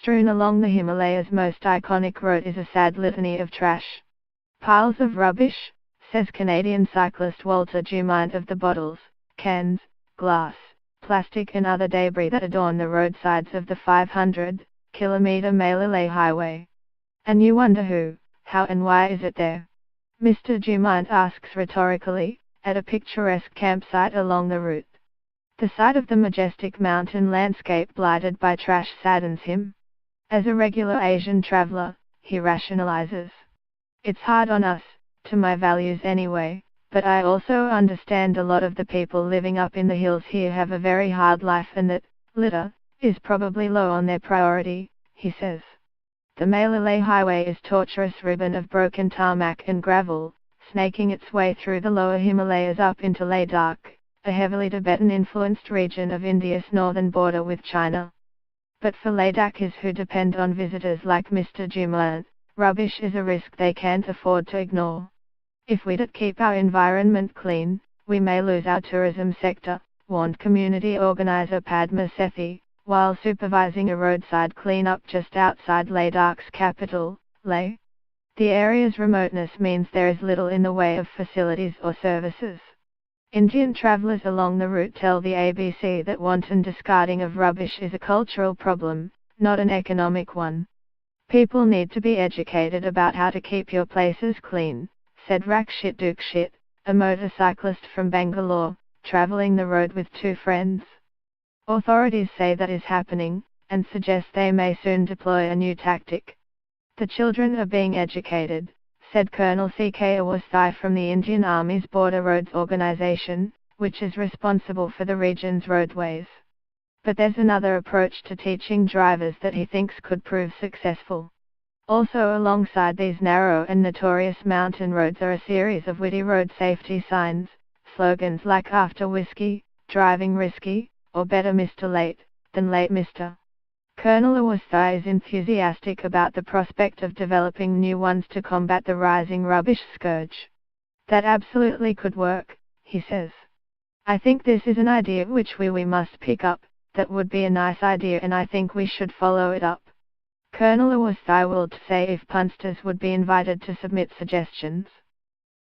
Strewn along the Himalayas' most iconic road is a sad litany of trash. Piles of rubbish, says Canadian cyclist Walter Dumont of the bottles, cans, glass, plastic and other debris that adorn the roadsides of the 500-kilometre Malay highway. And you wonder who, how and why is it there? Mr. Dumont asks rhetorically, at a picturesque campsite along the route. The sight of the majestic mountain landscape blighted by trash saddens him. As a regular Asian traveler, he rationalizes. It's hard on us, to my values anyway, but I also understand a lot of the people living up in the hills here have a very hard life and that, litter, is probably low on their priority, he says. The Malay highway is a tortuous ribbon of broken tarmac and gravel, snaking its way through the lower Himalayas up into Ladakh, a heavily Tibetan-influenced region of India's northern border with China. But for Ladakhis who depend on visitors like Mr. Dumont, rubbish is a risk they can't afford to ignore. If we don't keep our environment clean, we may lose our tourism sector, warned community organizer Padma Sethi, while supervising a roadside cleanup just outside Ladakh's capital, Leh. The area's remoteness means there is little in the way of facilities or services. Indian travelers along the route tell the ABC that wanton discarding of rubbish is a cultural problem, not an economic one. People need to be educated about how to keep your places clean, said Rakshit Dukshit, a motorcyclist from Bangalore, traveling the road with two friends. Authorities say that is happening, and suggest they may soon deploy a new tactic. The children are being educated, said Colonel C.K. Awasthi from the Indian Army's Border Roads Organization, which is responsible for the region's roadways. But there's another approach to teaching drivers that he thinks could prove successful. Also alongside these narrow and notorious mountain roads are a series of witty road safety signs, slogans like "After whiskey, driving risky," or "Better Mr. Late, than late Mr." Colonel Awasthi is enthusiastic about the prospect of developing new ones to combat the rising rubbish scourge. That absolutely could work, he says. I think this is an idea which we must pick up, that would be a nice idea and I think we should follow it up. Colonel Awasthi will say if punsters would be invited to submit suggestions.